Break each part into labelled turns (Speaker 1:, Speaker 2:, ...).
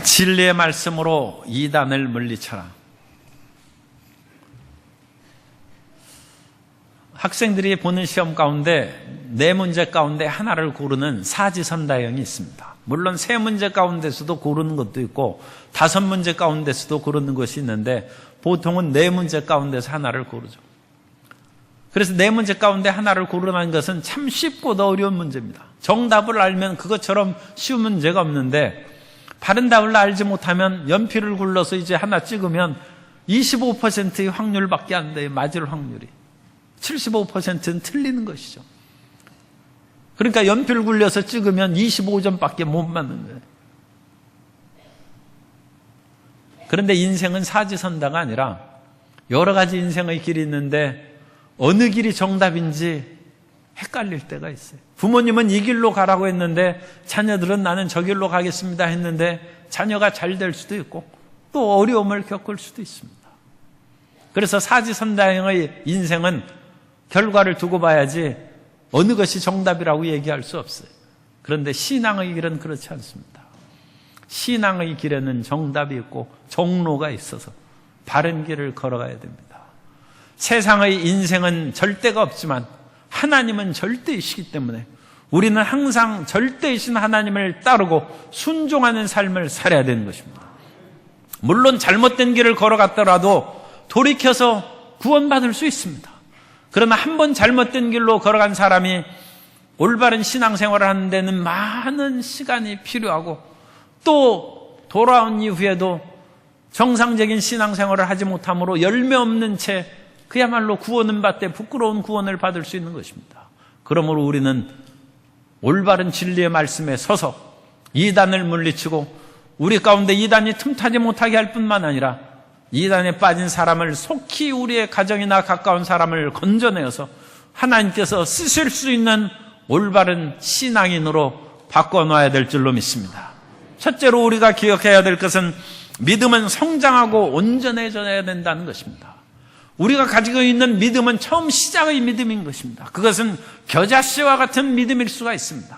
Speaker 1: 진리의 말씀으로 이단을 물리쳐라. 학생들이 보는 시험 가운데 4문제 가운데 하나를 고르는 사지선다형이 있습니다. 물론 3문제 가운데서도 고르는 것도 있고 5문제 가운데서도 고르는 것이 있는데 보통은 4문제 가운데서 하나를 고르죠. 그래서 4문제 가운데 하나를 고르는 것은 참 쉽고 더 어려운 문제입니다. 정답을 알면 그것처럼 쉬운 문제가 없는데 바른 답을 알지 못하면 연필을 굴러서 이제 하나 찍으면 25%의 확률밖에 안 돼요. 맞을 확률이. 75%는 틀리는 것이죠. 그러니까 연필 굴려서 찍으면 25점밖에 못 맞는 거예요. 그런데 인생은 사지선다가 아니라 여러 가지 인생의 길이 있는데 어느 길이 정답인지 헷갈릴 때가 있어요. 부모님은 이 길로 가라고 했는데 자녀들은 나는 저 길로 가겠습니다 했는데 자녀가 잘 될 수도 있고 또 어려움을 겪을 수도 있습니다. 그래서 사지선다형의 인생은 결과를 두고 봐야지 어느 것이 정답이라고 얘기할 수 없어요. 그런데 신앙의 길은 그렇지 않습니다. 신앙의 길에는 정답이 있고 종로가 있어서 바른 길을 걸어가야 됩니다. 세상의 인생은 절대가 없지만 하나님은 절대이시기 때문에 우리는 항상 절대이신 하나님을 따르고 순종하는 삶을 살아야 되는 것입니다. 물론 잘못된 길을 걸어갔더라도 돌이켜서 구원받을 수 있습니다. 그러나 한 번 잘못된 길로 걸어간 사람이 올바른 신앙생활을 하는 데는 많은 시간이 필요하고 또 돌아온 이후에도 정상적인 신앙생활을 하지 못함으로 열매 없는 채 그야말로 구원은 받되 부끄러운 구원을 받을 수 있는 것입니다. 그러므로 우리는 올바른 진리의 말씀에 서서 이단을 물리치고 우리 가운데 이단이 틈타지 못하게 할 뿐만 아니라 이단에 빠진 사람을 속히 우리의 가정이나 가까운 사람을 건져내어서 하나님께서 쓰실 수 있는 올바른 신앙인으로 바꿔놔야 될 줄로 믿습니다. 첫째로 우리가 기억해야 될 것은 믿음은 성장하고 온전해져야 된다는 것입니다. 우리가 가지고 있는 믿음은 처음 시작의 믿음인 것입니다. 그것은 겨자씨와 같은 믿음일 수가 있습니다.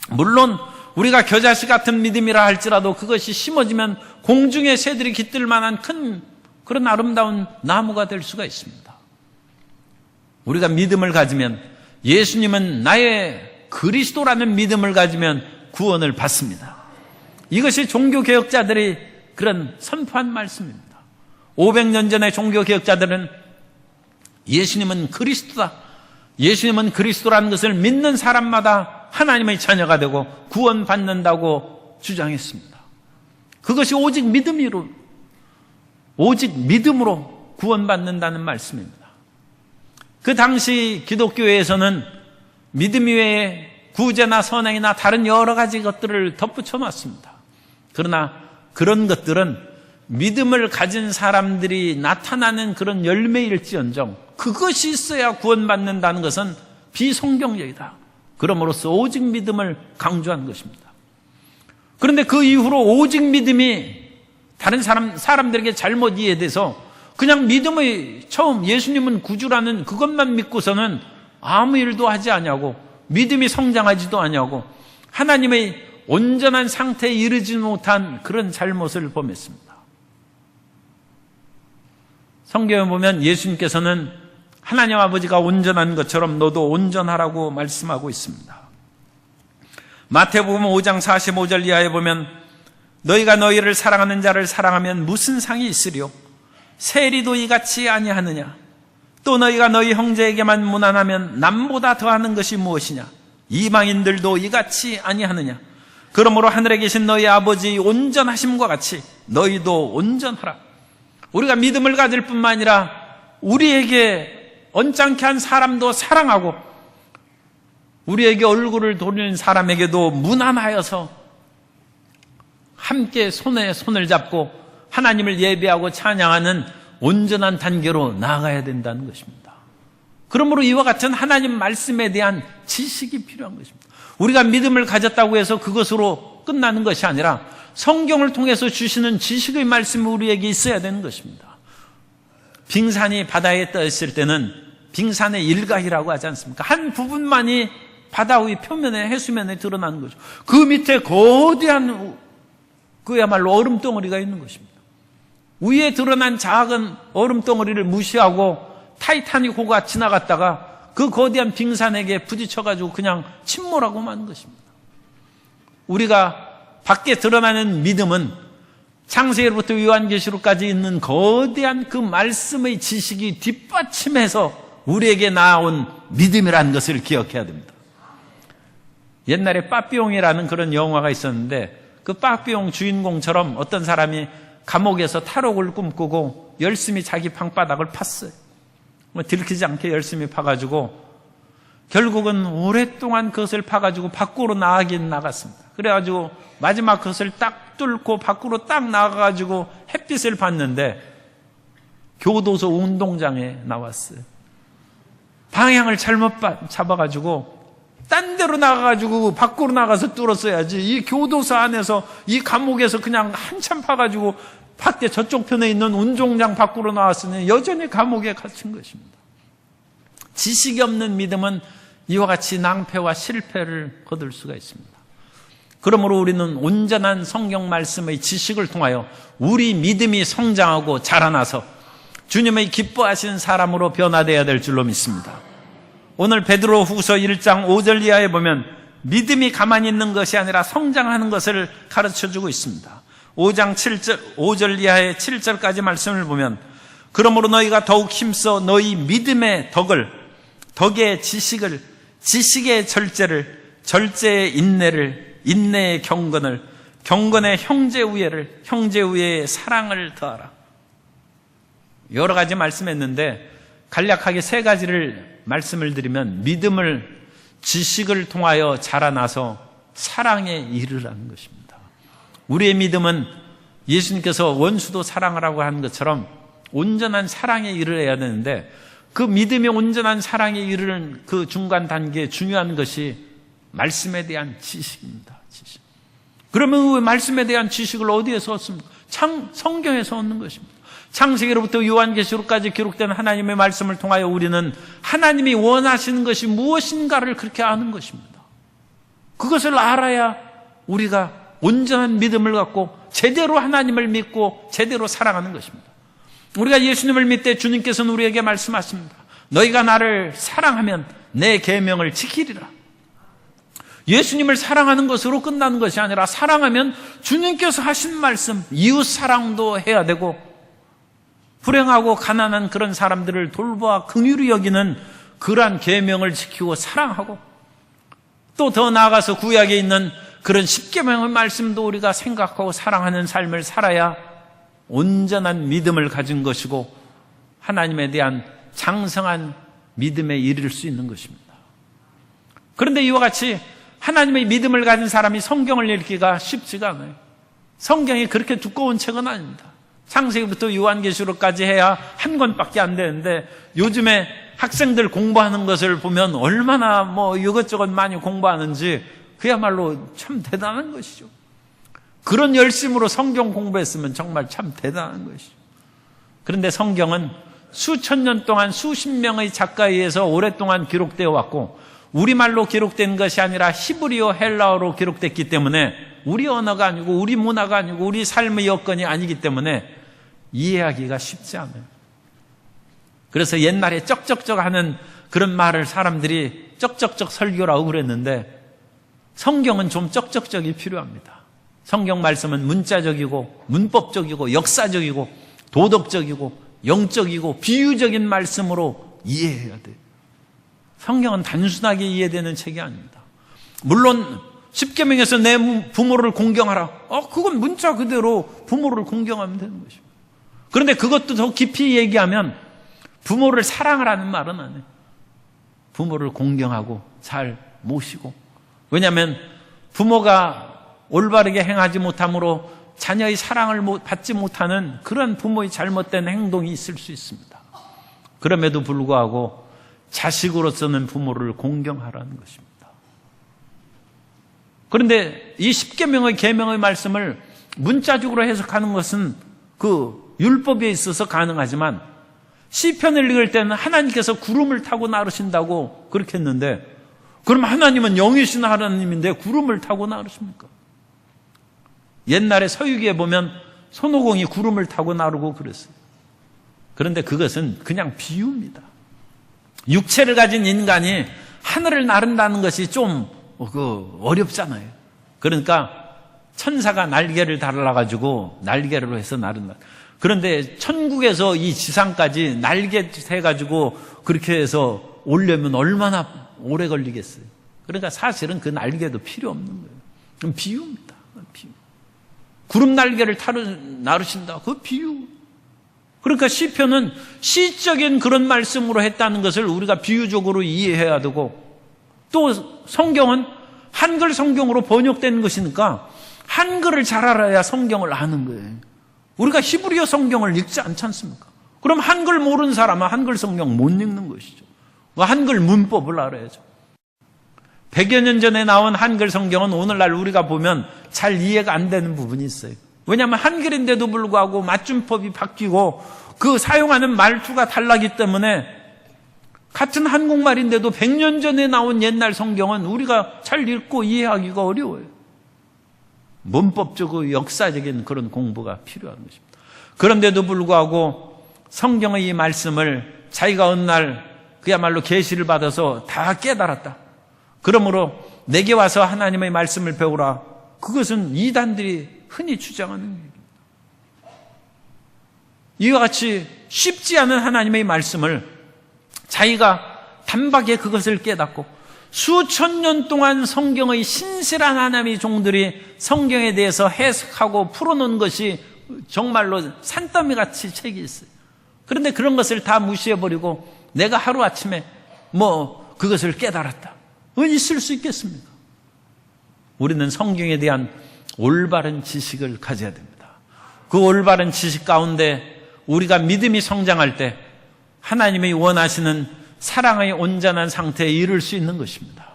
Speaker 1: 물론 우리가 겨자씨 같은 믿음이라 할지라도 그것이 심어지면 공중의 새들이 깃들 만한 큰 그런 아름다운 나무가 될 수가 있습니다. 우리가 믿음을 가지면 예수님은 나의 그리스도라는 믿음을 가지면 구원을 받습니다. 이것이 종교개혁자들이 그런 선포한 말씀입니다. 500년 전의 종교개혁자들은 예수님은 그리스도다. 예수님은 그리스도라는 것을 믿는 사람마다 하나님의 자녀가 되고 구원받는다고 주장했습니다. 그것이 오직 믿음으로 구원받는다는 말씀입니다. 그 당시 기독교회에서는 믿음 외에 구제나 선행이나 다른 여러 가지 것들을 덧붙여 놨습니다. 그러나 그런 것들은 믿음을 가진 사람들이 나타나는 그런 열매일지언정 그것이 있어야 구원받는다는 것은 비성경적이다. 그럼으로써 오직 믿음을 강조한 것입니다. 그런데 그 이후로 오직 믿음이 다른 사람들에게 잘못 이해돼서 그냥 믿음의 처음 예수님은 구주라는 그것만 믿고서는 아무 일도 하지 아니하고 믿음이 성장하지도 아니하고 하나님의 온전한 상태에 이르지 못한 그런 잘못을 범했습니다. 성경에 보면 예수님께서는 하나님 아버지가 온전한 것처럼 너도 온전하라고 말씀하고 있습니다. 마태복음 5장 45절 이하에 보면 너희가 너희를 사랑하는 자를 사랑하면 무슨 상이 있으리요? 세리도 이같이 아니하느냐? 또 너희가 너희 형제에게만 무난하면 남보다 더하는 것이 무엇이냐? 이방인들도 이같이 아니하느냐? 그러므로 하늘에 계신 너희 아버지 온전하심과 같이 너희도 온전하라. 우리가 믿음을 가질 뿐만 아니라 우리에게 언짢게 한 사람도 사랑하고 우리에게 얼굴을 돌리는 사람에게도 무난하여서 함께 손에 손을 잡고 하나님을 예배하고 찬양하는 온전한 단계로 나아가야 된다는 것입니다. 그러므로 이와 같은 하나님 말씀에 대한 지식이 필요한 것입니다. 우리가 믿음을 가졌다고 해서 그것으로 끝나는 것이 아니라 성경을 통해서 주시는 지식의 말씀이 우리에게 있어야 되는 것입니다. 빙산이 바다에 떠 있을 때는 빙산의 일각이라고 하지 않습니까? 한 부분만이 바다 의 표면에 해수면에 드러나는 거죠. 그 밑에 거대한 그야말로 얼음덩어리가 있는 것입니다. 위에 드러난 작은 얼음덩어리를 무시하고 타이타닉호가 지나갔다가 그 거대한 빙산에게 부딪혀가지고 그냥 침몰하고 마는 것입니다. 우리가 밖에 드러나는 믿음은 창세기로부터 요한계시록까지 있는 거대한 그 말씀의 지식이 뒷받침해서 우리에게 나온 믿음이라는 것을 기억해야 됩니다. 옛날에 빠삐용이라는 그런 영화가 있었는데 그 빠삐용 주인공처럼 어떤 사람이 감옥에서 탈옥을 꿈꾸고 열심히 자기 방바닥을 팠어요. 들키지 않게 열심히 파가지고 결국은 오랫동안 그것을 파가지고 밖으로 나가긴 나갔습니다. 그래가지고 마지막 그것을 딱 뚫고 밖으로 딱 나가가지고 햇빛을 봤는데 교도소 운동장에 나왔어요. 방향을 잘못 잡아가지고 딴 데로 나가가지고 밖으로 나가서 뚫었어야지. 이 교도소 안에서 이 감옥에서 그냥 한참 파가지고 밖에 저쪽 편에 있는 운동장 밖으로 나왔으니 여전히 감옥에 갇힌 것입니다. 지식이 없는 믿음은 이와 같이 낭패와 실패를 거둘 수가 있습니다. 그러므로 우리는 온전한 성경 말씀의 지식을 통하여 우리 믿음이 성장하고 자라나서 주님의 기뻐하시는 사람으로 변화되어야 될 줄로 믿습니다. 오늘 베드로 후서 1장 5절 이하에 보면 믿음이 가만히 있는 것이 아니라 성장하는 것을 가르쳐주고 있습니다. 5장 5절 이하의 7절까지 말씀을 보면 그러므로 너희가 더욱 힘써 너희 믿음의 덕의 지식을, 지식의 절제를, 절제의 인내를, 인내의 경건을, 경건의 형제우애를, 형제우애의 사랑을 더하라. 여러 가지 말씀했는데 간략하게 세 가지를 말씀을 드리면 믿음을, 지식을 통하여 자라나서 사랑에 이르라는 것입니다. 우리의 믿음은 예수님께서 원수도 사랑하라고 한 것처럼 온전한 사랑에 이르러야 되는데 그 믿음의 온전한 사랑에 이르는 그 중간 단계에 중요한 것이 말씀에 대한 지식입니다. 지식. 그러면 그 말씀에 대한 지식을 어디에서 얻습니까? 성경에서 얻는 것입니다. 창세기로부터 요한계시록까지 기록된 하나님의 말씀을 통하여 우리는 하나님이 원하시는 것이 무엇인가를 그렇게 아는 것입니다. 그것을 알아야 우리가 온전한 믿음을 갖고 제대로 하나님을 믿고 제대로 사랑하는 것입니다. 우리가 예수님을 믿되 주님께서는 우리에게 말씀하십니다. 너희가 나를 사랑하면 내 계명을 지키리라. 예수님을 사랑하는 것으로 끝나는 것이 아니라 사랑하면 주님께서 하신 말씀, 이웃 사랑도 해야 되고 불행하고 가난한 그런 사람들을 돌보아 긍휼히 여기는 그러한 계명을 지키고 사랑하고 또 더 나아가서 구약에 있는 그런 십계명의 말씀도 우리가 생각하고 사랑하는 삶을 살아야 온전한 믿음을 가진 것이고 하나님에 대한 장성한 믿음에 이를 수 있는 것입니다. 그런데 이와 같이 하나님의 믿음을 가진 사람이 성경을 읽기가 쉽지가 않아요. 성경이 그렇게 두꺼운 책은 아닙니다. 창세기부터 요한계시록까지 해야 한 권밖에 안 되는데 요즘에 학생들 공부하는 것을 보면 얼마나 이것저것 많이 공부하는지 그야말로 참 대단한 것이죠. 그런 열심으로 성경 공부했으면 정말 참 대단한 것이죠. 그런데 성경은 수천 년 동안 수십 명의 작가에 의해서 오랫동안 기록되어 왔고 우리말로 기록된 것이 아니라 히브리어 헬라어로 기록됐기 때문에 우리 언어가 아니고 우리 문화가 아니고 우리 삶의 여건이 아니기 때문에 이해하기가 쉽지 않아요. 그래서 옛날에 쩍쩍쩍 하는 그런 말을 사람들이 쩍쩍쩍 설교라고 그랬는데 성경은 좀 쩍쩍쩍이 필요합니다. 성경 말씀은 문자적이고 문법적이고 역사적이고 도덕적이고 영적이고 비유적인 말씀으로 이해해야 돼요. 성경은 단순하게 이해되는 책이 아닙니다. 물론 십계명에서 내 부모를 공경하라. 그건 문자 그대로 부모를 공경하면 되는 것입니다. 그런데 그것도 더 깊이 얘기하면 부모를 사랑하라는 말은 아니에요. 부모를 공경하고 잘 모시고. 왜냐하면 부모가 올바르게 행하지 못함으로 자녀의 사랑을 받지 못하는 그런 부모의 잘못된 행동이 있을 수 있습니다. 그럼에도 불구하고 자식으로서는 부모를 공경하라는 것입니다. 그런데 이 십계명의 계명의 말씀을 문자적으로 해석하는 것은 그 율법에 있어서 가능하지만 시편을 읽을 때는 하나님께서 구름을 타고 나르신다고 그렇게 했는데 그럼 하나님은 영이신 하나님인데 구름을 타고 나르십니까? 옛날에 서유기에 보면 손오공이 구름을 타고 나르고 그랬어요. 그런데 그것은 그냥 비유입니다. 육체를 가진 인간이 하늘을 나른다는 것이 좀 어렵잖아요. 그러니까 천사가 날개를 달아가지고 날개로 해서 나른다. 그런데 천국에서 이 지상까지 날개 해가지고 그렇게 해서 오려면 얼마나 오래 걸리겠어요. 그러니까 사실은 그 날개도 필요 없는 거예요. 그럼 비유입니다. 비유. 구름 날개를 나르신다. 그 비유. 그러니까 시편은 시적인 그런 말씀으로 했다는 것을 우리가 비유적으로 이해해야 되고, 또 성경은 한글 성경으로 번역된 것이니까 한글을 잘 알아야 성경을 아는 거예요. 우리가 히브리어 성경을 읽지 않지 않습니까? 그럼 한글 모르는 사람은 한글 성경 못 읽는 것이죠. 한글 문법을 알아야죠. 100여 년 전에 나온 한글 성경은 오늘날 우리가 보면 잘 이해가 안 되는 부분이 있어요. 왜냐하면 한글인데도 불구하고 맞춤법이 바뀌고 그 사용하는 말투가 달라기 때문에 같은 한국말인데도 100년 전에 나온 옛날 성경은 우리가 잘 읽고 이해하기가 어려워요. 문법적이고 역사적인 그런 공부가 필요한 것입니다. 그런데도 불구하고 성경의 이 말씀을 자기가 어느 날 그야말로 계시를 받아서 다 깨달았다. 그러므로 내게 와서 하나님의 말씀을 배우라. 그것은 이단들이 흔히 주장하는 얘기입니다. 이와 같이 쉽지 않은 하나님의 말씀을 자기가 단박에 그것을 깨닫고 수천 년 동안 성경의 신실한 하나님의 종들이 성경에 대해서 해석하고 풀어놓은 것이 정말로 산더미같이 책이 있어요. 그런데 그런 것을 다 무시해버리고 내가 하루아침에 그것을 깨달았다. 있을 수 있겠습니까? 우리는 성경에 대한 올바른 지식을 가져야 됩니다. 그 올바른 지식 가운데 우리가 믿음이 성장할 때 하나님이 원하시는 사랑의 온전한 상태에 이를 수 있는 것입니다.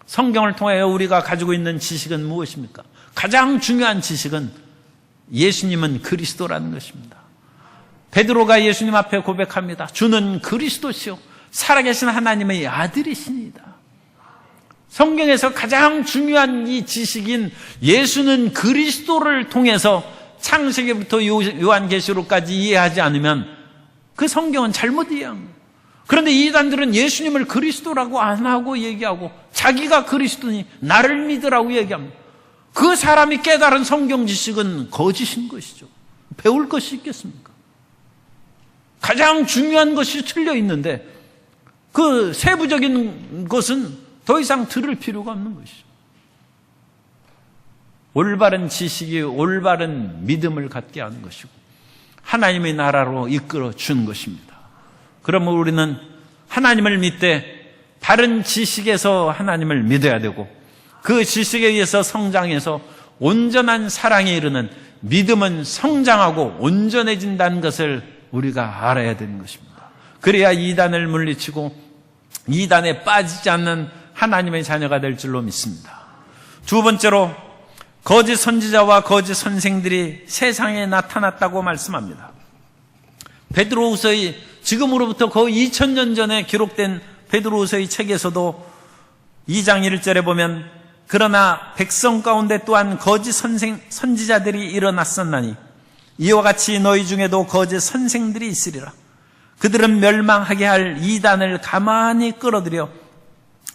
Speaker 1: 성경을 통하여 우리가 가지고 있는 지식은 무엇입니까? 가장 중요한 지식은 예수님은 그리스도라는 것입니다. 베드로가 예수님 앞에 고백합니다. 주는 그리스도시요 살아계신 하나님의 아들이시니이다. 성경에서 가장 중요한 이 지식인 예수는 그리스도를 통해서 창세기부터 요한계시록까지 이해하지 않으면 그 성경은 잘못 이해한 거예요. 그런데 이단들은 예수님을 그리스도라고 안 하고 얘기하고 자기가 그리스도니 나를 믿으라고 얘기합니다. 그 사람이 깨달은 성경 지식은 거짓인 것이죠. 배울 것이 있겠습니까? 가장 중요한 것이 틀려 있는데 그 세부적인 것은 더 이상 들을 필요가 없는 것이죠. 올바른 지식이 올바른 믿음을 갖게 하는 것이고 하나님의 나라로 이끌어 준 것입니다. 그러면 우리는 하나님을 믿되 바른 지식에서 하나님을 믿어야 되고 그 지식에 의해서 성장해서 온전한 사랑에 이르는 믿음은 성장하고 온전해진다는 것을 우리가 알아야 되는 것입니다. 그래야 이단을 물리치고 이단에 빠지지 않는 하나님의 자녀가 될 줄로 믿습니다. 두 번째로 거짓 선지자와 거짓 선생들이 세상에 나타났다고 말씀합니다. 베드로후서의 지금으로부터 거의 2000년 전에 기록된 베드로후서의 책에서도 2장 1절에 보면 그러나 백성 가운데 또한 거짓 선지자들이 일어났었나니 이와 같이 너희 중에도 거짓 선생들이 있으리라. 그들은 멸망하게 할 이단을 가만히 끌어들여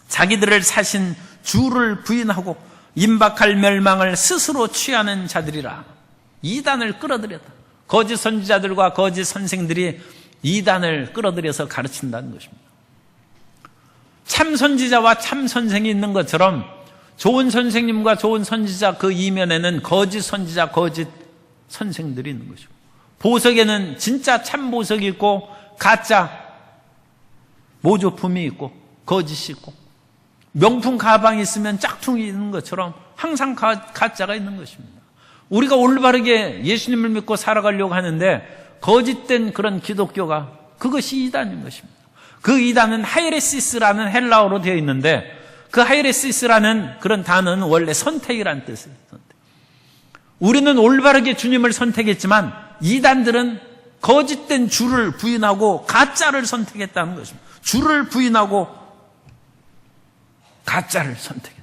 Speaker 1: 자기들을 사신 주를 부인하고 임박할 멸망을 스스로 취하는 자들이라. 이단을 끌어들였다. 거짓 선지자들과 거짓 선생들이 이단을 끌어들여서 가르친다는 것입니다. 참 선지자와 참 선생이 있는 것처럼 좋은 선생님과 좋은 선지자 그 이면에는 거짓 선지자, 거짓 선생들이 있는 것이고 보석에는 진짜 참 보석이 있고 가짜 모조품이 있고 거짓이 있고 명품 가방이 있으면 짝퉁이 있는 것처럼 항상 가짜가 있는 것입니다. 우리가 올바르게 예수님을 믿고 살아가려고 하는데 거짓된 그런 기독교가 그것이 이단인 것입니다. 그 이단은 하이레시스라는 헬라어로 되어 있는데 그 하이레시스라는 그런 단어는 원래 선택이라는 뜻이에요. 우리는 올바르게 주님을 선택했지만 이단들은 거짓된 주를 부인하고 가짜를 선택했다는 것입니다. 주를 부인하고 가짜를 선택했다.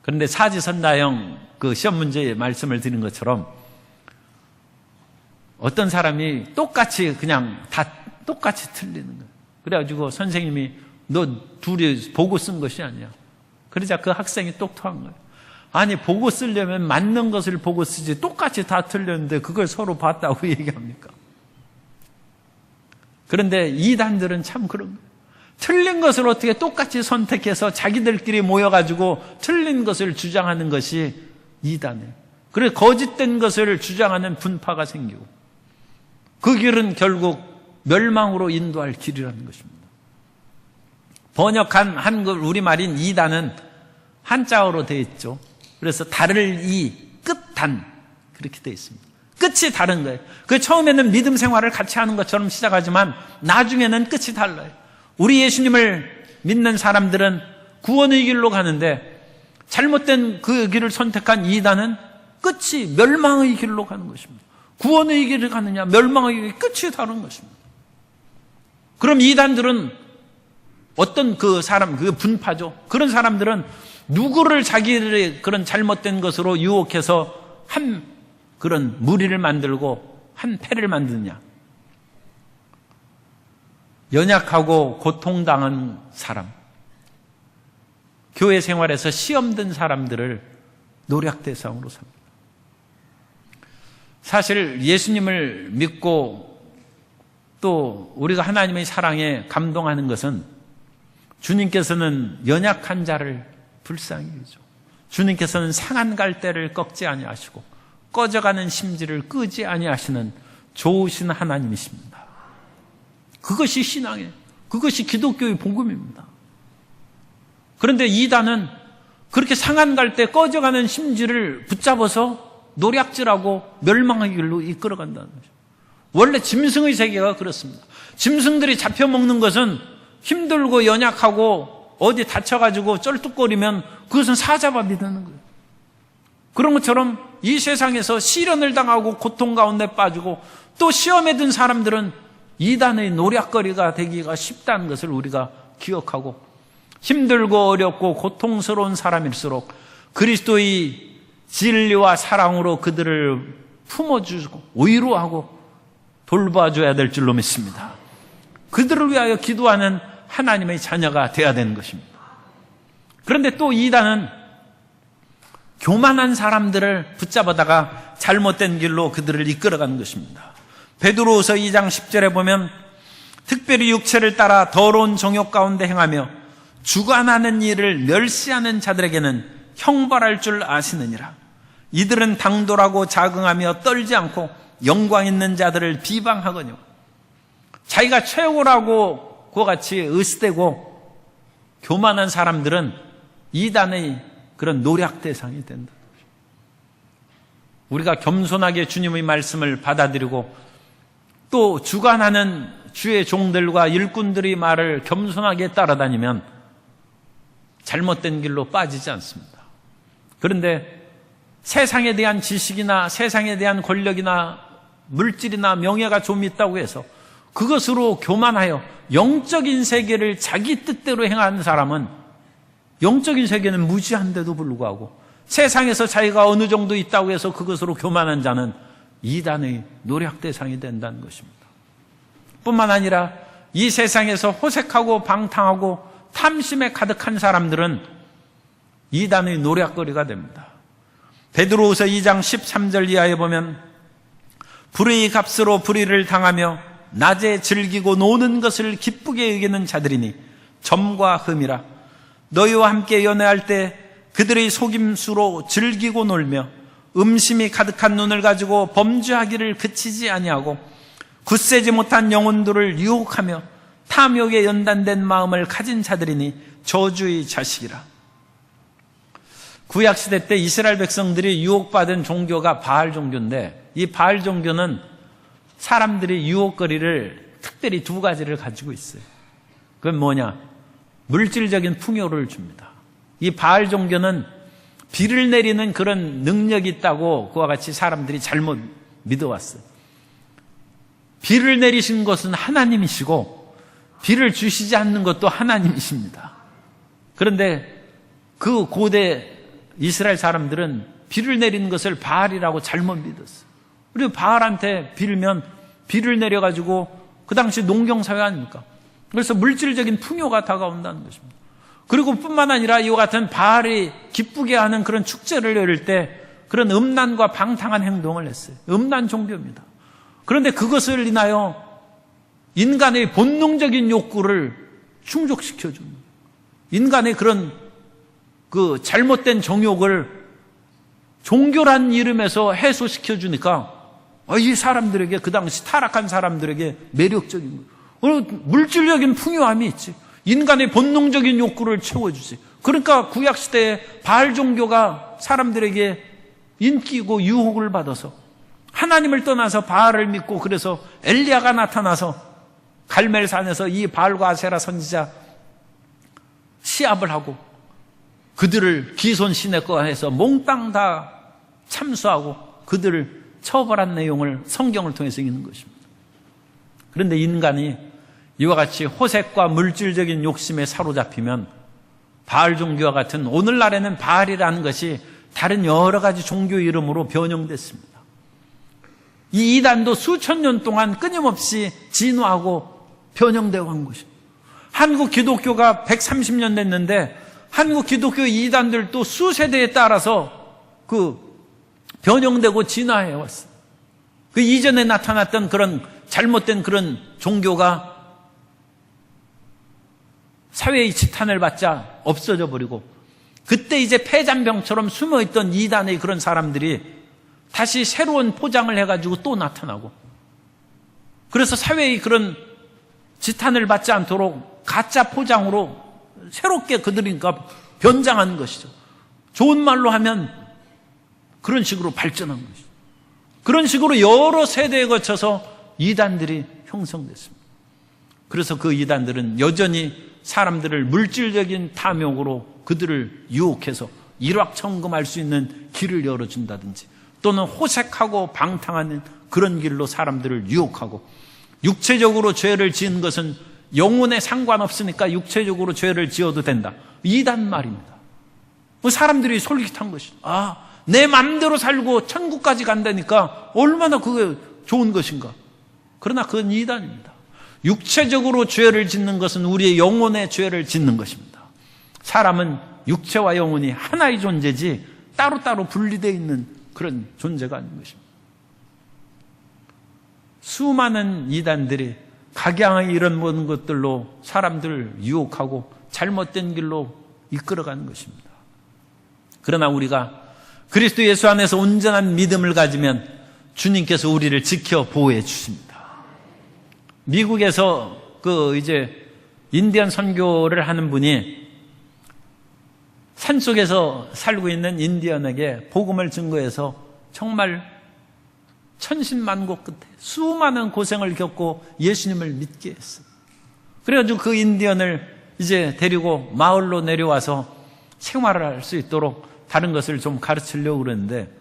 Speaker 1: 그런데 사지선다형 그 시험 문제 말씀을 드린 것처럼 어떤 사람이 똑같이 그냥 다 똑같이 틀리는 거예요. 그래가지고 선생님이 너 둘이 보고 쓴 것이 아니야. 그러자 그 학생이 똑똑한 거예요. 아니 보고 쓰려면 맞는 것을 보고 쓰지 똑같이 다 틀렸는데 그걸 서로 봤다고 얘기합니까? 그런데 이단들은 참 그런 거예요. 틀린 것을 어떻게 똑같이 선택해서 자기들끼리 모여가지고 틀린 것을 주장하는 것이 이단이에요. 그래서 거짓된 것을 주장하는 분파가 생기고 그 길은 결국 멸망으로 인도할 길이라는 것입니다. 번역한 한글 우리말인 이단은 한자어로 되어 있죠. 그래서 달을 이, 끝단 그렇게 되어 있습니다. 끝이 다른 거예요. 그 처음에는 믿음 생활을 같이 하는 것처럼 시작하지만 나중에는 끝이 달라요. 우리 예수님을 믿는 사람들은 구원의 길로 가는데 잘못된 그 길을 선택한 이단은 끝이 멸망의 길로 가는 것입니다. 구원의 길을 가느냐 멸망의 길 끝이 다른 것입니다. 그럼 이단들은 어떤 그 사람, 그 분파죠. 그런 사람들은 누구를 자기들의 그런 잘못된 것으로 유혹해서 한 그런 무리를 만들고 한 패를 만드느냐. 연약하고 고통당한 사람, 교회 생활에서 시험든 사람들을 노략 대상으로 삼습니다. 사실 예수님을 믿고 또 우리가 하나님의 사랑에 감동하는 것은 주님께서는 연약한 자를 불쌍히 여기죠. 주님께서는 상한 갈대를 꺾지 아니하시고 꺼져가는 심지를 끄지 아니하시는 좋으신 하나님이십니다. 그것이 신앙이에요. 그것이 기독교의 복음입니다. 그런데 이단은 그렇게 상한 갈대 꺼져가는 심지를 붙잡아서 노략질하고 멸망의 길로 이끌어간다는 거죠. 원래 짐승의 세계가 그렇습니다. 짐승들이 잡혀먹는 것은 힘들고 연약하고 어디 다쳐가지고 쩔뚝거리면 그것은 사자밥이 되는 거예요. 그런 것처럼 이 세상에서 시련을 당하고 고통 가운데 빠지고 또 시험에 든 사람들은 이단의 노략거리가 되기가 쉽다는 것을 우리가 기억하고 힘들고 어렵고 고통스러운 사람일수록 그리스도의 진리와 사랑으로 그들을 품어주고 위로하고 돌봐줘야 될 줄로 믿습니다. 그들을 위하여 기도하는 하나님의 자녀가 되어야 되는 것입니다. 그런데 또 이단은 교만한 사람들을 붙잡아다가 잘못된 길로 그들을 이끌어가는 것입니다. 베드로후서 2장 10절에 보면 특별히 육체를 따라 더러운 정욕 가운데 행하며 주관하는 일을 멸시하는 자들에게는 형벌할 줄 아시느니라. 이들은 당돌하고 자긍하며 떨지 않고 영광 있는 자들을 비방하거니와 자기가 최고라고 그와 같이 으스대고 교만한 사람들은 이단의 그런 노략 대상이 된다. 우리가 겸손하게 주님의 말씀을 받아들이고 또 주관하는 주의 종들과 일꾼들의 말을 겸손하게 따라다니면 잘못된 길로 빠지지 않습니다. 그런데 세상에 대한 지식이나 세상에 대한 권력이나 물질이나 명예가 좀 있다고 해서 그것으로 교만하여 영적인 세계를 자기 뜻대로 행하는 사람은 영적인 세계는 무지한데도 불구하고 세상에서 자기가 어느 정도 있다고 해서 그것으로 교만한 자는 이단의 노략 대상이 된다는 것입니다. 뿐만 아니라 이 세상에서 호색하고 방탕하고 탐심에 가득한 사람들은 이단의 노략거리가 됩니다. 베드로후서 2장 13절 이하에 보면 불의의 값으로 불의를 당하며 낮에 즐기고 노는 것을 기쁘게 여기는 자들이니 점과 흠이라. 너희와 함께 연애할 때 그들의 속임수로 즐기고 놀며 음심이 가득한 눈을 가지고 범죄하기를 그치지 아니하고 굳세지 못한 영혼들을 유혹하며 탐욕에 연단된 마음을 가진 자들이니 저주의 자식이라. 구약시대 때 이스라엘 백성들이 유혹받은 종교가 바알 종교인데 이 바알 종교는 사람들이 유혹거리를 특별히 두 가지를 가지고 있어요. 그건 뭐냐? 물질적인 풍요를 줍니다. 이 바알 종교는 비를 내리는 그런 능력이 있다고 그와 같이 사람들이 잘못 믿어왔어요. 비를 내리신 것은 하나님이시고 비를 주시지 않는 것도 하나님이십니다. 그런데 그 고대 이스라엘 사람들은 비를 내리는 것을 바알이라고 잘못 믿었어요. 그리고 바알한테 빌면 비를 내려가지고 그 당시 농경사회 아닙니까? 그래서 물질적인 풍요가 다가온다는 것입니다. 그리고 뿐만 아니라 이와 같은 바알이 기쁘게 하는 그런 축제를 열릴 때 그런 음란과 방탕한 행동을 했어요. 음란 종교입니다. 그런데 그것을 인하여 인간의 본능적인 욕구를 충족시켜주는, 인간의 그런 그 잘못된 정욕을 종교란 이름에서 해소시켜주니까 이 사람들에게, 그 당시 타락한 사람들에게 매력적인 거예요. 물질적인 풍요함이 있지. 인간의 본능적인 욕구를 채워주지. 그러니까 구약시대에 바알 종교가 사람들에게 인기고 유혹을 받아서 하나님을 떠나서 바알을 믿고, 그래서 엘리야가 나타나서 갈멜산에서 이 바알과 아세라 선지자 시합을 하고 그들을 기손시내거 해서 몽땅 다 참수하고 그들을 처벌한 내용을 성경을 통해서 읽는 것입니다. 그런데 인간이 이와 같이 호색과 물질적인 욕심에 사로잡히면 바알 종교와 같은, 오늘날에는 바알이라는 것이 다른 여러 가지 종교 이름으로 변형됐습니다. 이 이단도 수천 년 동안 끊임없이 진화하고 변형되어 간 것입니다. 한국 기독교가 130년 됐는데 한국 기독교 이단들도 수세대에 따라서 그 변형되고 진화해 왔어요. 그 이전에 나타났던 그런 잘못된 그런 종교가 사회의 지탄을 받자 없어져 버리고, 그때 이제 폐잔병처럼 숨어있던 이단의 그런 사람들이 다시 새로운 포장을 해가지고 또 나타나고, 그래서 사회의 그런 지탄을 받지 않도록 가짜 포장으로 새롭게 그들이니까 변장하는 것이죠. 좋은 말로 하면 그런 식으로 발전한 것이죠. 그런 식으로 여러 세대에 거쳐서 이단들이 형성됐습니다. 그래서 그 이단들은 여전히 사람들을 물질적인 탐욕으로 그들을 유혹해서 일확천금할 수 있는 길을 열어준다든지, 또는 호색하고 방탕하는 그런 길로 사람들을 유혹하고, 육체적으로 죄를 지은 것은 영혼에 상관없으니까 육체적으로 죄를 지어도 된다, 이단 말입니다. 사람들이 솔깃한 것이죠. 내 마음대로 살고 천국까지 간다니까 얼마나 그게 좋은 것인가. 그러나 그건 이단입니다. 육체적으로 죄를 짓는 것은 우리의 영혼의 죄를 짓는 것입니다. 사람은 육체와 영혼이 하나의 존재지 따로따로 분리되어 있는 그런 존재가 아닌 것입니다. 수많은 이단들이 각양의 이런 모든 것들로 사람들을 유혹하고 잘못된 길로 이끌어가는 것입니다. 그러나 우리가 그리스도 예수 안에서 온전한 믿음을 가지면 주님께서 우리를 지켜 보호해 주십니다. 미국에서 이제 인디언 선교를 하는 분이 산속에서 살고 있는 인디언에게 복음을 증거해서 정말 천신만고 끝에 수많은 고생을 겪고 예수님을 믿게 했어요. 그래가지고 그 인디언을 이제 데리고 마을로 내려와서 생활을 할 수 있도록 다른 것을 좀 가르치려고 그러는데,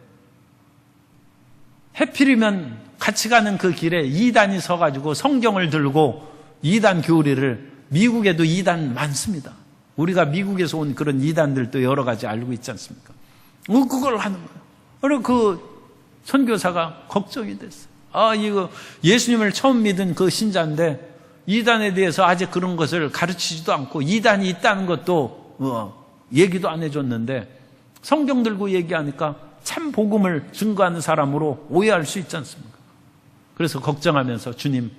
Speaker 1: 해필이면 같이 가는 그 길에 이단이 서가지고 성경을 들고 이단 교리를, 미국에도 이단 많습니다. 우리가 미국에서 온 그런 이단들도 여러 가지 알고 있지 않습니까? 그걸 하는 거예요. 그리고 그 선교사가 걱정이 됐어요. 이거 예수님을 처음 믿은 그 신자인데 이단에 대해서 아직 그런 것을 가르치지도 않고 이단이 있다는 것도 얘기도 안 해줬는데 성경 들고 얘기하니까 참 복음을 증거하는 사람으로 오해할 수 있지 않습니까? 그래서 걱정하면서 주님,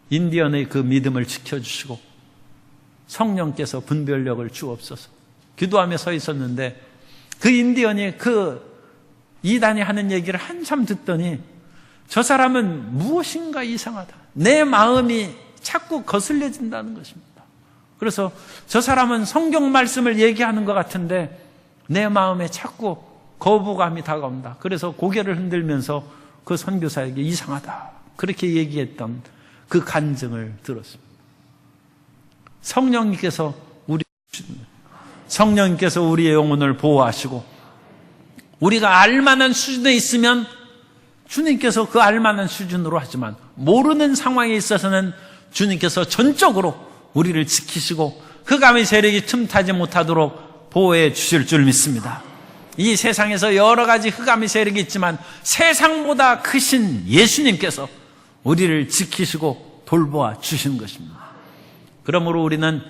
Speaker 1: 인디언의 그 믿음을 지켜주시고 성령께서 분별력을 주옵소서 기도하며 서 있었는데, 그 인디언이 그 이단이 하는 얘기를 한참 듣더니 저 사람은 무엇인가 이상하다, 내 마음이 자꾸 거슬려진다는 것입니다. 그래서 저 사람은 성경 말씀을 얘기하는 것 같은데 내 마음에 자꾸 거부감이 다가온다. 그래서 고개를 흔들면서 그 선교사에게 이상하다 그렇게 얘기했던 그 간증을 들었습니다. 성령님께서 우리의 영혼을 보호하시고 우리가 알만한 수준에 있으면 주님께서 그 알만한 수준으로 하지만 모르는 상황에 있어서는 주님께서 전적으로 우리를 지키시고 흑암의 세력이 틈타지 못하도록 보호해 주실 줄 믿습니다. 이 세상에서 여러 가지 흑암의 세력이 있지만 세상보다 크신 예수님께서 우리를 지키시고 돌보아 주시는 것입니다. 그러므로 우리는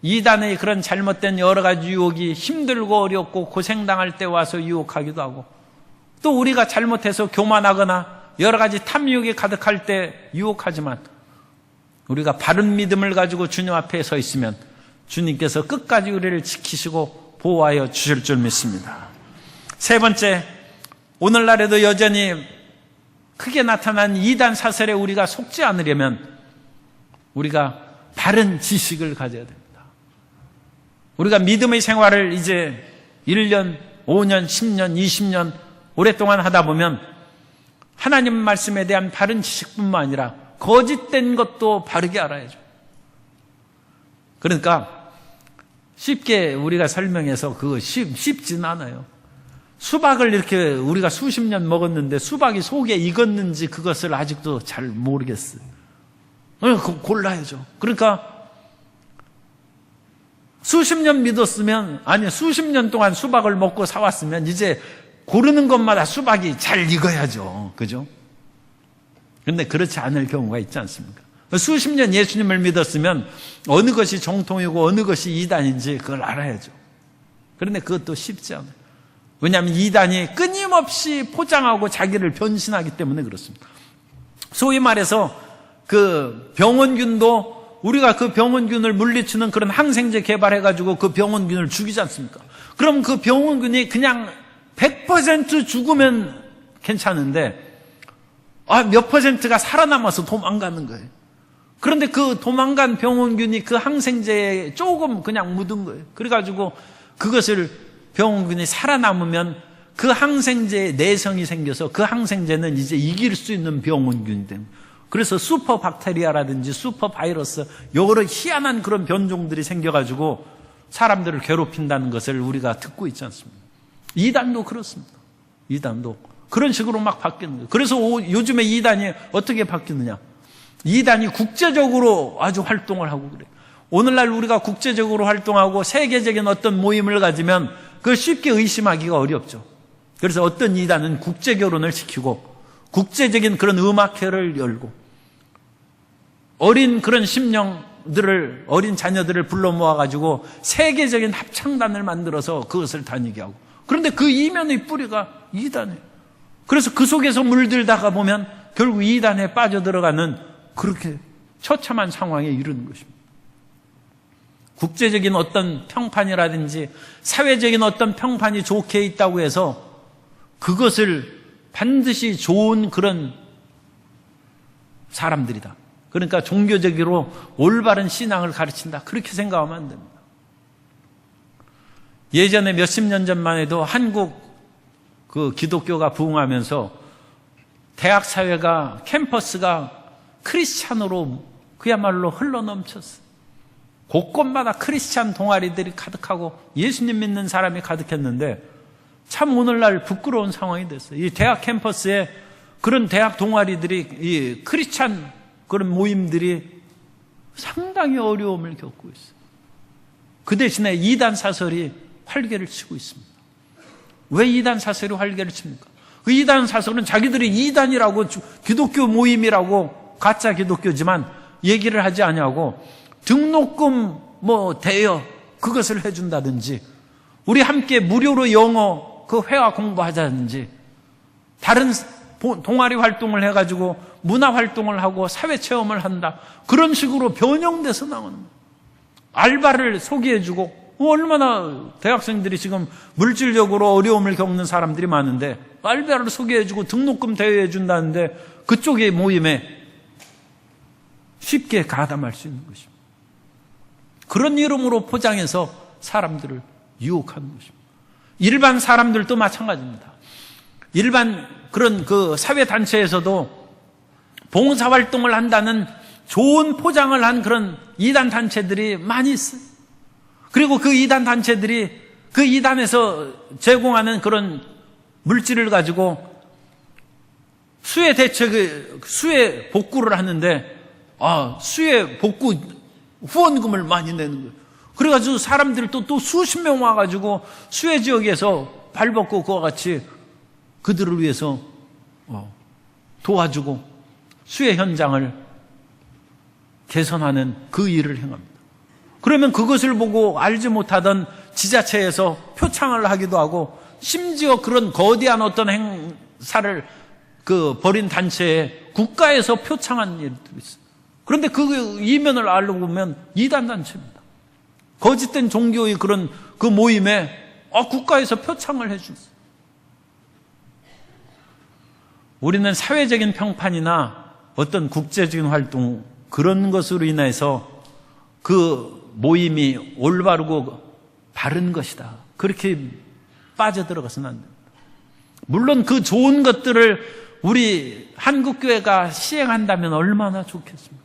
Speaker 1: 이단의 그런 잘못된 여러 가지 유혹이 힘들고 어렵고 고생당할 때 와서 유혹하기도 하고, 또 우리가 잘못해서 교만하거나 여러 가지 탐욕이 가득할 때 유혹하지만, 우리가 바른 믿음을 가지고 주님 앞에 서 있으면 주님께서 끝까지 우리를 지키시고 보호하여 주실 줄 믿습니다. 세 번째, 오늘날에도 여전히 크게 나타난 이단 사설에 우리가 속지 않으려면 우리가 바른 지식을 가져야 됩니다. 우리가 믿음의 생활을 이제 1년, 5년, 10년, 20년 오랫동안 하다 보면 하나님 말씀에 대한 바른 지식뿐만 아니라 거짓된 것도 바르게 알아야죠. 그러니까 쉽게 우리가 설명해서 그거 쉽지는 않아요. 수박을 이렇게 우리가 수십 년 먹었는데 수박이 속에 익었는지 그것을 아직도 잘 모르겠어요. 골라야죠. 그러니까 수십 년 믿었으면, 아니 수십 년 동안 수박을 먹고 사왔으면 이제 고르는 것마다 수박이 잘 익어야죠. 그죠? 그런데 그렇지 않을 경우가 있지 않습니까? 수십 년 예수님을 믿었으면 어느 것이 정통이고 어느 것이 이단인지 그걸 알아야죠. 그런데 그것도 쉽지 않아요. 왜냐하면 이단이 끊임없이 포장하고 자기를 변신하기 때문에 그렇습니다. 소위 말해서 그 병원균도 우리가 그 병원균을 물리치는 그런 항생제 개발해가지고 그 병원균을 죽이지 않습니까? 그럼 그 병원균이 그냥 100% 죽으면 괜찮은데 몇 퍼센트가 살아남아서 도망가는 거예요. 그런데 그 도망간 병원균이 그 항생제에 조금 그냥 묻은 거예요. 그래가지고 그것을 병원균이 살아남으면 그 항생제에 내성이 생겨서 그 항생제는 이제 이길 수 있는 병원균이 됩니다. 그래서 슈퍼박테리아라든지 슈퍼바이러스 여러 희한한 그런 변종들이 생겨가지고 사람들을 괴롭힌다는 것을 우리가 듣고 있지 않습니까? 이단도 그렇습니다. 이단도 그런 식으로 막 바뀌는 거예요. 그래서 요즘에 이단이 어떻게 바뀌느냐? 이단이 국제적으로 아주 활동을 하고 그래요. 오늘날 우리가 국제적으로 활동하고 세계적인 어떤 모임을 가지면 그걸 쉽게 의심하기가 어렵죠. 그래서 어떤 이단은 국제결혼을 시키고 국제적인 그런 음악회를 열고 어린 그런 심령들을, 어린 자녀들을 불러 모아가지고 세계적인 합창단을 만들어서 그것을 다니게 하고, 그런데 그 이면의 뿌리가 이단이에요. 그래서 그 속에서 물들다가 보면 결국 이단에 빠져들어가는 그렇게 처참한 상황에 이르는 것입니다. 국제적인 어떤 평판이라든지 사회적인 어떤 평판이 좋게 있다고 해서 그것을 반드시 좋은 그런 사람들이다. 그러니까 종교적으로 올바른 신앙을 가르친다. 그렇게 생각하면 안 됩니다. 예전에 몇십 년 전만 해도 한국 그 기독교가 부흥하면서 대학 사회가, 캠퍼스가 크리스찬으로 그야말로 흘러넘쳤어요. 곳곳마다 크리스찬 동아리들이 가득하고 예수님 믿는 사람이 가득했는데 참 오늘날 부끄러운 상황이 됐어요. 이 대학 캠퍼스에 그런 대학 동아리들이, 이 크리스찬 그런 모임들이 상당히 어려움을 겪고 있어요. 그 대신에 이단 사설이 활개를 치고 있습니다. 왜 이단 사설이 활개를 칩니까? 그 이단 사설은 자기들이 이단이라고, 기독교 모임이라고, 가짜 기독교지만 얘기를 하지 않냐고 등록금 대여 그것을 해준다든지, 우리 함께 무료로 영어 그 회화 공부하자든지, 다른 동아리 활동을 해가지고 문화 활동을 하고 사회 체험을 한다, 그런 식으로 변형돼서 나오는 거예요. 알바를 소개해주고, 얼마나 대학생들이 지금 물질적으로 어려움을 겪는 사람들이 많은데 알바를 소개해주고 등록금 대여해준다는데 그쪽의 모임에 쉽게 가담할 수 있는 것입니다. 그런 이름으로 포장해서 사람들을 유혹하는 것입니다. 일반 사람들도 마찬가지입니다. 일반 그런 그 사회단체에서도 봉사활동을 한다는 좋은 포장을 한 그런 이단 단체들이 많이 있어요. 그리고 그 이단 단체들이 그 이단에서 제공하는 그런 물질을 가지고 수혜 대책, 수혜 복구를 하는데, 수혜 복구 후원금을 많이 내는 거예요. 그래가지고 사람들이 또 수십 명 와가지고 수혜 지역에서 발벗고 그와 같이 그들을 위해서 도와주고 수해 현장을 개선하는 그 일을 행합니다. 그러면 그것을 보고 알지 못하던 지자체에서 표창을 하기도 하고, 심지어 그런 거대한 어떤 행사를 벌인 단체에 국가에서 표창한 일도 있어요. 그런데 그 이면을 알고 보면 이단 단체입니다. 거짓된 종교의 그런 그 모임에 국가에서 표창을 해주세요. 우리는 사회적인 평판이나 어떤 국제적인 활동, 그런 것으로 인해서 그 모임이 올바르고 바른 것이다, 그렇게 빠져들어가서는 안 됩니다. 물론 그 좋은 것들을 우리 한국교회가 시행한다면 얼마나 좋겠습니까?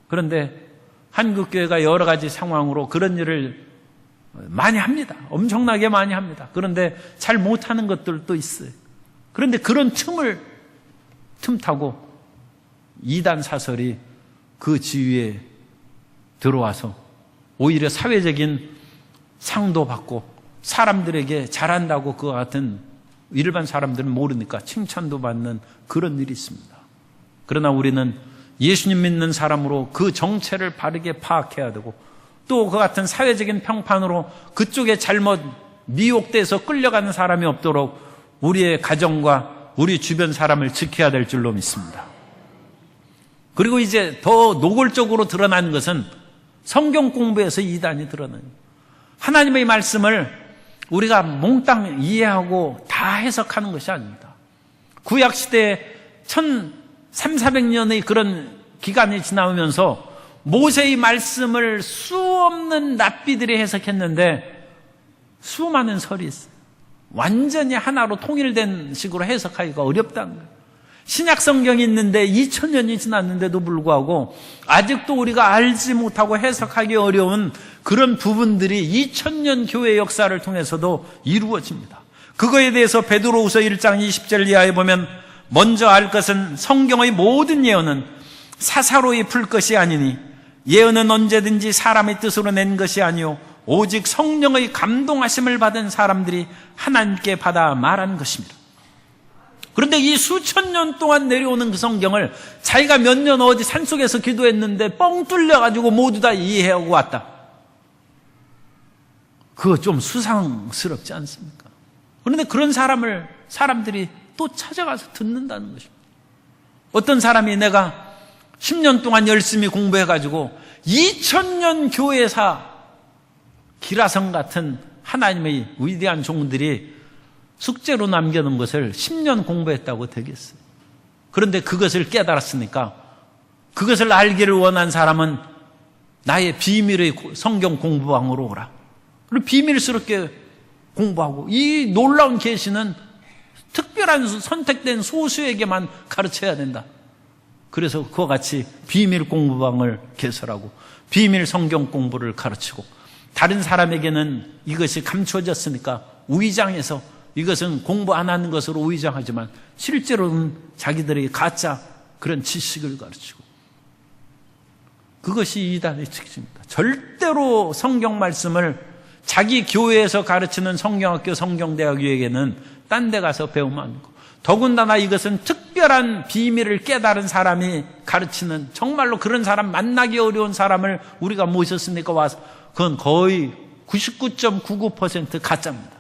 Speaker 1: 그런데 한국교회가 여러 가지 상황으로 그런 일을 많이 합니다. 엄청나게 많이 합니다. 그런데 잘 못하는 것들도 있어요. 그런데 그런 틈 타고 이단 사설이 그 지위에 들어와서 오히려 사회적인 상도 받고, 사람들에게 잘한다고 그와 같은 일반 사람들은 모르니까 칭찬도 받는 그런 일이 있습니다. 그러나 우리는 예수님 믿는 사람으로 그 정체를 바르게 파악해야 되고, 또 그 같은 사회적인 평판으로 그쪽에 잘못 미혹돼서 끌려가는 사람이 없도록 우리의 가정과 우리 주변 사람을 지켜야 될 줄로 믿습니다. 그리고 이제 더 노골적으로 드러나는 것은 성경 공부에서 이단이 드러나는, 하나님의 말씀을 우리가 몽땅 이해하고 다 해석하는 것이 아닙니다. 구약시대에 1300~400년의 그런 기간이 지나오면서 모세의 말씀을 수없는 랍비들이 해석했는데 수많은 설이 있어요. 완전히 하나로 통일된 식으로 해석하기가 어렵다는 거예요. 신약 성경이 있는데 2000년이 지났는데도 불구하고 아직도 우리가 알지 못하고 해석하기 어려운 그런 부분들이 2000년 교회 역사를 통해서도 이루어집니다. 그거에 대해서 베드로후서 1장 20절 이하에 보면, 먼저 알 것은 성경의 모든 예언은 사사로이 풀 것이 아니니 예언은 언제든지 사람의 뜻으로 낸 것이 아니요 오직 성령의 감동하심을 받은 사람들이 하나님께 받아 말한 것입니다. 그런데 이 수천 년 동안 내려오는 그 성경을 자기가 몇 년 어디 산속에서 기도했는데 뻥 뚫려가지고 모두 다 이해하고 왔다. 그거 좀 수상스럽지 않습니까? 그런데 그런 사람들이 또 찾아가서 듣는다는 것입니다. 어떤 사람이 내가 10년 동안 열심히 공부해가지고 2000년 교회사 기라성 같은 하나님의 위대한 종들이 숙제로 남겨놓은 것을 10년 공부했다고 되겠어요. 그런데 그것을 깨달았으니까 그것을 알기를 원한 사람은 나의 비밀의 성경 공부방으로 오라. 그리고 비밀스럽게 공부하고, 이 놀라운 계시는 특별한 선택된 소수에게만 가르쳐야 된다. 그래서 그와 같이 비밀 공부방을 개설하고 비밀 성경 공부를 가르치고, 다른 사람에게는 이것이 감춰졌으니까 위장해서 이것은 공부 안 하는 것으로 위장하지만 실제로는 자기들의 가짜 그런 지식을 가르치고, 그것이 이단의 특징입니다. 절대로 성경 말씀을 자기 교회에서 가르치는 성경학교, 성경대학교에게는 딴 데 가서 배우면 안 되고, 더군다나 이것은 특별한 비밀을 깨달은 사람이 가르치는, 정말로 그런 사람, 만나기 어려운 사람을 우리가 모셨으니까 와서, 그건 거의 99.99% 가짜입니다.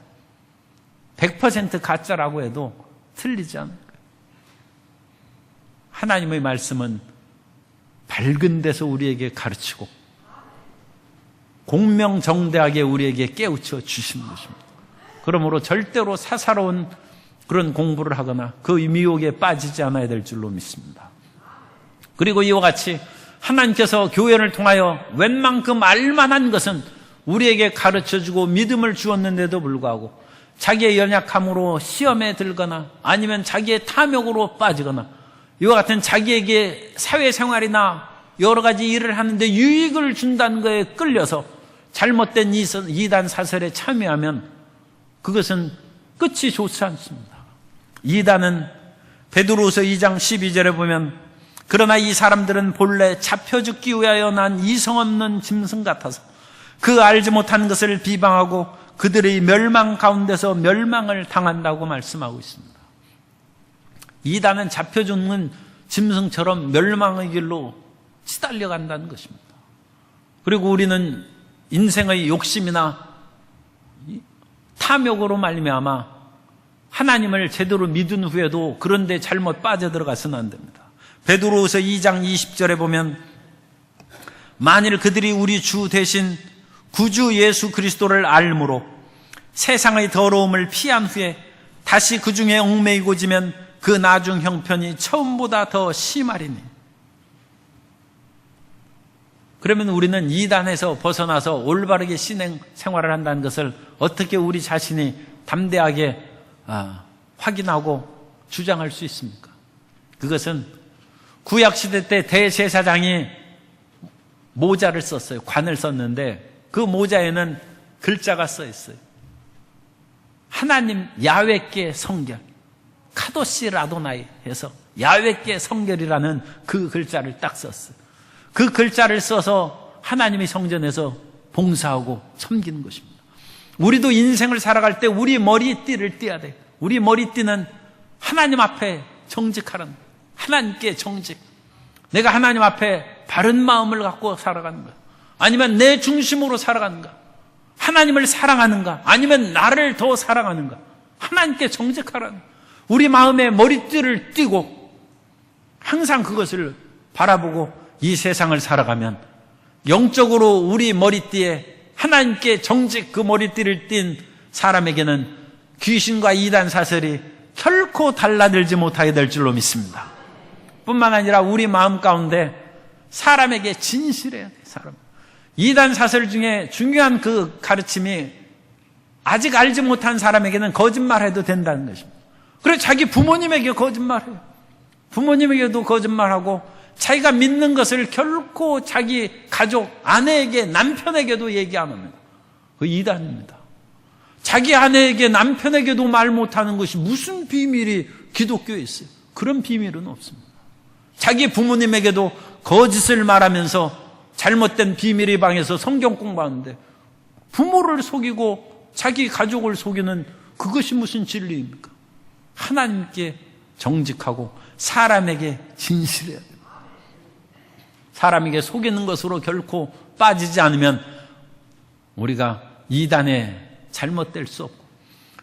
Speaker 1: 100% 가짜라고 해도 틀리지 않아요. 하나님의 말씀은 밝은 데서 우리에게 가르치고 공명정대하게 우리에게 깨우쳐 주시는 것입니다. 그러므로 절대로 사사로운 그런 공부를 하거나 그 미혹에 빠지지 않아야 될 줄로 믿습니다. 그리고 이와 같이 하나님께서 교회를 통하여 웬만큼 알만한 것은 우리에게 가르쳐주고 믿음을 주었는데도 불구하고 자기의 연약함으로 시험에 들거나 아니면 자기의 탐욕으로 빠지거나 이와 같은 자기에게 사회생활이나 여러 가지 일을 하는데 유익을 준다는 것에 끌려서 잘못된 이단 사설에 참여하면 그것은 끝이 좋지 않습니다. 이단은 베드로후서 2장 12절에 보면, 그러나 이 사람들은 본래 잡혀 죽기 위하여 난 이성 없는 짐승 같아서 그 알지 못한 것을 비방하고 그들의 멸망 가운데서 멸망을 당한다고 말씀하고 있습니다. 이단은 잡혀 죽는 짐승처럼 멸망의 길로 시달려 간다는 것입니다. 그리고 우리는 인생의 욕심이나 탐욕으로 말미암아 하나님을 제대로 믿은 후에도 그런데 잘못 빠져들어가서는 안 됩니다. 베드로후서 2장 20절에 보면 만일 그들이 우리 주 대신 구주 예수 그리스도를 알므로 세상의 더러움을 피한 후에 다시 그 중에 얽매이고지면 그 나중 형편이 처음보다 더 심하리니. 그러면 우리는 이단에서 벗어나서 올바르게 신앙 생활을 한다는 것을 어떻게 우리 자신이 담대하게 확인하고 주장할 수 있습니까? 그것은 구약시대 때 대제사장이 모자를 썼어요. 관을 썼는데 그 모자에는 글자가 써 있어요. 하나님 야훼께 성결, 카도시 라도나이 해서 야훼께 성결이라는 그 글자를 딱 썼어요. 그 글자를 써서 하나님의 성전에서 봉사하고 섬기는 것입니다. 우리도 인생을 살아갈 때 우리 머리띠를 띠어야 돼요. 우리 머리띠는 하나님 앞에 정직하라는 거예요. 하나님께 정직. 내가 하나님 앞에 바른 마음을 갖고 살아가는 거야. 아니면 내 중심으로 살아가는가? 하나님을 사랑하는가? 아니면 나를 더 사랑하는가? 하나님께 정직하라는 거야. 우리 마음에 머리띠를 띠고 항상 그것을 바라보고 이 세상을 살아가면 영적으로 우리 머리띠에 하나님께 정직 그 머리띠를 띤 사람에게는 귀신과 이단 사슬이 결코 달라들지 못하게 될 줄로 믿습니다. 뿐만 아니라 우리 마음 가운데 사람에게 진실해야 돼. 사람. 이단 사슬 중에 중요한 그 가르침이 아직 알지 못한 사람에게는 거짓말해도 된다는 것입니다. 그래서 자기 부모님에게 거짓말해요. 부모님에게도 거짓말하고 자기가 믿는 것을 결코 자기 가족, 아내에게, 남편에게도 얘기 안 합니다. 그 이단입니다. 자기 아내에게, 남편에게도 말 못하는 것이 무슨 비밀이 기독교에 있어요? 그런 비밀은 없습니다. 자기 부모님에게도 거짓을 말하면서 잘못된 비밀의 방에서 성경 공부하는데 부모를 속이고 자기 가족을 속이는 그것이 무슨 진리입니까? 하나님께 정직하고 사람에게 진실해야 됩니다. 사람에게 속이는 것으로 결코 빠지지 않으면 우리가 이단에 잘못될 수 없고,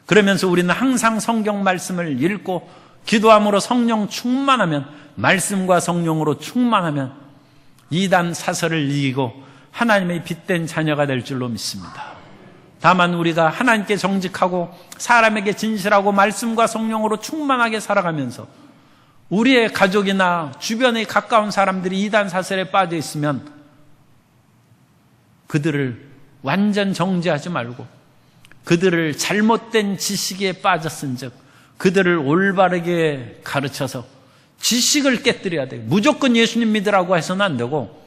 Speaker 1: 그러면서 우리는 항상 성경 말씀을 읽고 기도함으로 성령 충만하면, 말씀과 성령으로 충만하면 이단 사설을 이기고 하나님의 빛된 자녀가 될 줄로 믿습니다. 다만 우리가 하나님께 정직하고 사람에게 진실하고 말씀과 성령으로 충만하게 살아가면서 우리의 가족이나 주변의 가까운 사람들이 이단 사설에 빠져 있으면 그들을 완전 정죄하지 말고 그들을 잘못된 지식에 빠졌은즉 그들을 올바르게 가르쳐서 지식을 깨뜨려야 돼요. 무조건 예수님 믿으라고 해서는 안 되고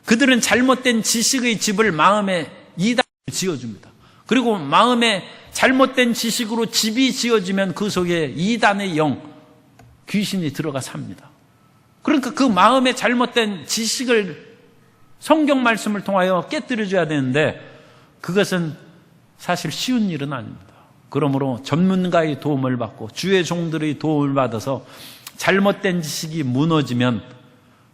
Speaker 1: 그들은 잘못된 지식의 집을 마음에 이단을 지어줍니다. 그리고 마음에 잘못된 지식으로 집이 지어지면 그 속에 이단의 영, 귀신이 들어가 삽니다. 그러니까 그 마음에 잘못된 지식을 성경 말씀을 통하여 깨뜨려줘야 되는데 그것은 사실 쉬운 일은 아닙니다. 그러므로 전문가의 도움을 받고 주의 종들의 도움을 받아서 잘못된 지식이 무너지면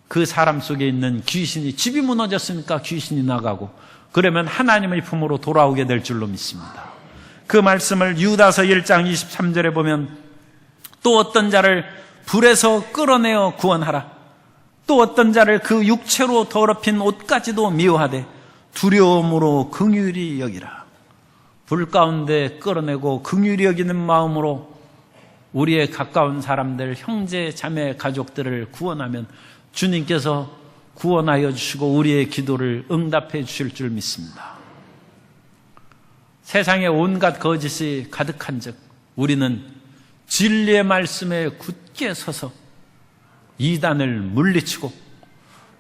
Speaker 1: 그 사람 속에 있는 귀신이, 집이 무너졌으니까 귀신이 나가고 그러면 하나님의 품으로 돌아오게 될 줄로 믿습니다. 그 말씀을 유다서 1장 23절에 보면 또 어떤 자를 불에서 끌어내어 구원하라. 또 어떤 자를 그 육체로 더럽힌 옷까지도 미워하되 두려움으로 긍휼히 여기라. 불 가운데 끌어내고 긍휼히 여기는 마음으로 우리의 가까운 사람들, 형제, 자매, 가족들을 구원하면 주님께서 구원하여 주시고 우리의 기도를 응답해 주실 줄 믿습니다. 세상에 온갖 거짓이 가득한 즉 우리는 진리의 말씀에 굳게 서서 이단을 물리치고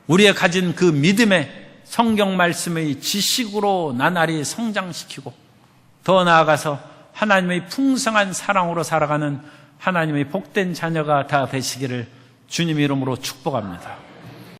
Speaker 1: 우리의 가진 그 믿음의 성경 말씀의 지식으로 나날이 성장시키고 더 나아가서 하나님의 풍성한 사랑으로 살아가는 하나님의 복된 자녀가 다 되시기를 주님 이름으로 축복합니다.